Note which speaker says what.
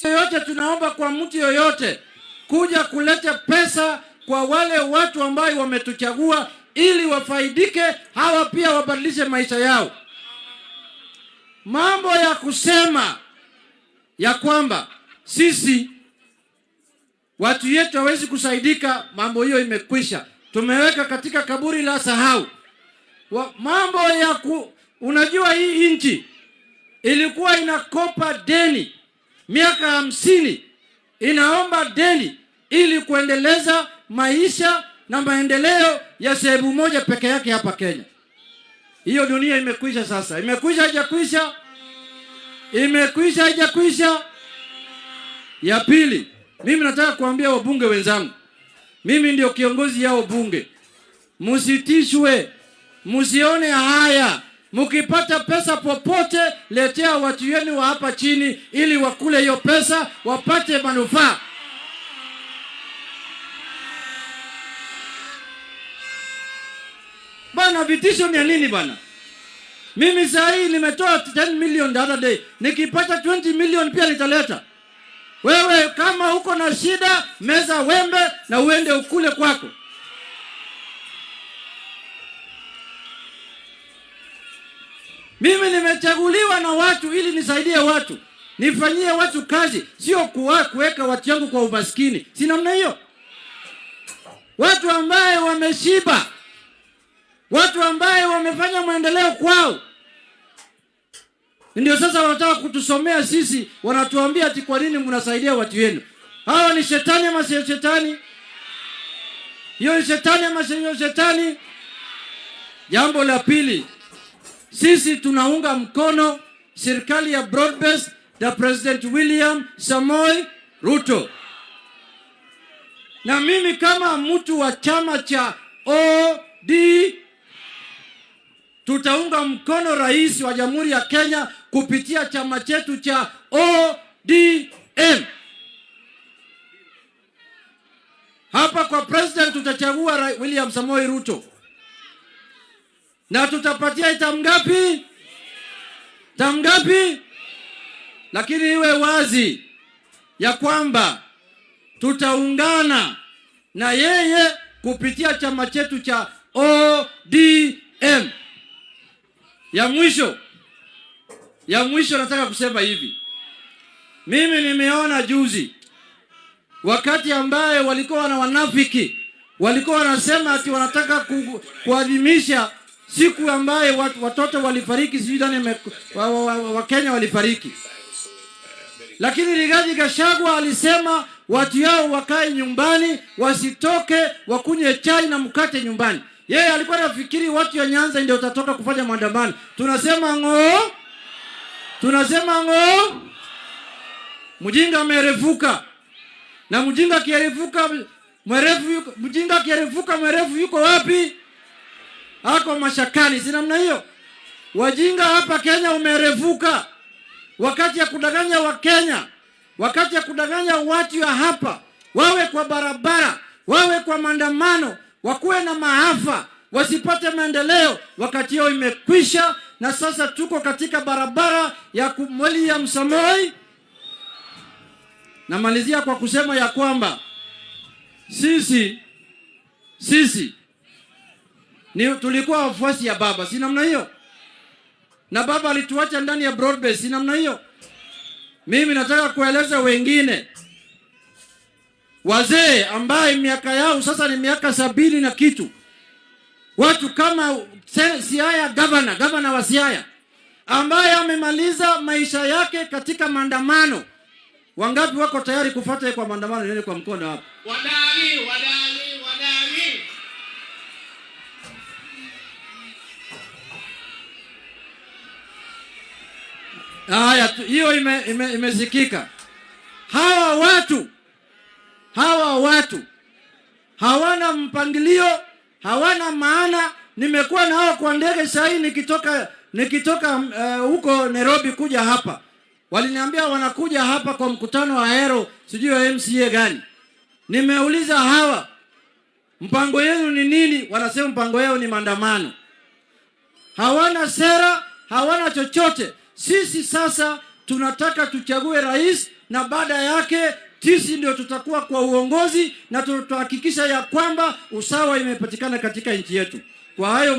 Speaker 1: yote tunaomba kwa mtu yoyote kuja kuleta pesa kwa wale watu ambao wametuchagua ili wafaidike, hawa pia wabadilishe maisha yao. Mambo ya kusema ya kwamba sisi watu yetu hawezi kusaidika, mambo hiyo imekwisha. Tumeweka katika kaburi la sahau. Mambo ya unajua hii nchi ilikuwa inakopa deni miaka 50, inaomba deni ili kuendeleza maisha na maendeleo ya sehemu moja peke yake hapa Kenya. Hiyo dunia imekwisha sasa. Imekwisha haijakwisha? Imekwisha haijakwisha? Ya pili, mimi nataka kuambia wabunge wenzangu, mimi ndio kiongozi yao bunge. Musitishwe, musione haya. Mukipata pesa popote, letea watu wenu wa hapa chini ili wakule hiyo pesa, wapate manufaa. Bana, vitisho ni nini bana? Mimi saa hii nimetoa 10 million the other day. Nikipata 20 million pia nitaleta. Wewe kama uko na shida, meza wembe na uende ukule kwako. Mimi nimechaguliwa na watu ili nisaidie watu. Nifanyie watu kazi, sio kuweka watu yangu kwa umaskini. Si namna hiyo. Watu ambaye wameshiba, watu ambaye wamefanya maendeleo kwao, ndio sasa wanataka kutusomea sisi, wanatuambia ati kwa nini mnasaidia watu wenu. Hawa ni shetani ama sio shetani? Hiyo ni shetani ama sio shetani? Jambo la pili, sisi tunaunga mkono serikali ya broad-based ya President William Samoei Ruto. Na mimi kama mtu wa chama cha ODM, tutaunga mkono rais wa Jamhuri ya Kenya kupitia chama chetu cha ODM. Hapa kwa president tutachagua William Samoei Ruto. Na tutapatia tamu ngapi? Tamu ngapi? Lakini iwe wazi ya kwamba tutaungana na yeye kupitia chama chetu cha ODM. Ya mwisho nataka kusema hivi. Mimi nimeona juzi wakati ambaye walikuwa na wanafiki, walikuwa wanasema ati wanataka kuadhimisha siku ambaye watoto walifariki, sijui ndani wa Kenya walifariki. Lakini Rigathi Gachagua alisema watu yao wakae nyumbani, wasitoke, wakunywe chai na mkate nyumbani. Yeye alikuwa anafikiri watu ya Nyanza ndio watatoka kufanya maandamano. Tunasema ng'o. Tunasema ng'o. Mjinga amerefuka. Na mjinga kirefuka mwerefu yuko wapi? Hako mashakani, si namna hiyo. Wajinga hapa Kenya umerefuka. Wakati ya kudanganya wa Kenya, wakati ya kudanganya watu ya hapa, wawe kwa barabara, wawe kwa maandamano, wakuwe na maafa, wasipate maendeleo, wakati yao imekwisha. Na sasa tuko katika barabara ya William Samoei. Namalizia kwa kusema ya kwamba sisi tulikuwa wafuasi ya baba, si namna hiyo? Na baba alituacha ndani ya broad-based, si namna hiyo? Mimi nataka kueleza wengine, wazee ambaye miaka yao sasa ni miaka 70 na kitu. Watu kama Siaya governor wa Siaya ambaye amemaliza maisha yake katika maandamano. Wangapi wako tayari kufuata kwa maandamano? Nene kwa mkono hapo. Wadani. Haya, hiyo imesikika. Hawa watu hawana mpangilio, hawana maana. Nimekuwa na hao kwa ndege saa hii nikitoka huko Nairobi kuja hapa. Waliniambia wanakuja hapa kwa mkutano wa Aero, sijui wa MCA gani. Nimeuliza hawa, mpango yenu ni nini? Wanasema mpango yao ni maandamano. Hawana sera, hawana chochote. Sisi sasa tunataka tuchague rais na baada yake sisi ndio tutakuwa kwa uongozi na tutahakikisha ya kwamba usawa imepatikana katika nchi yetu. Kwa hayo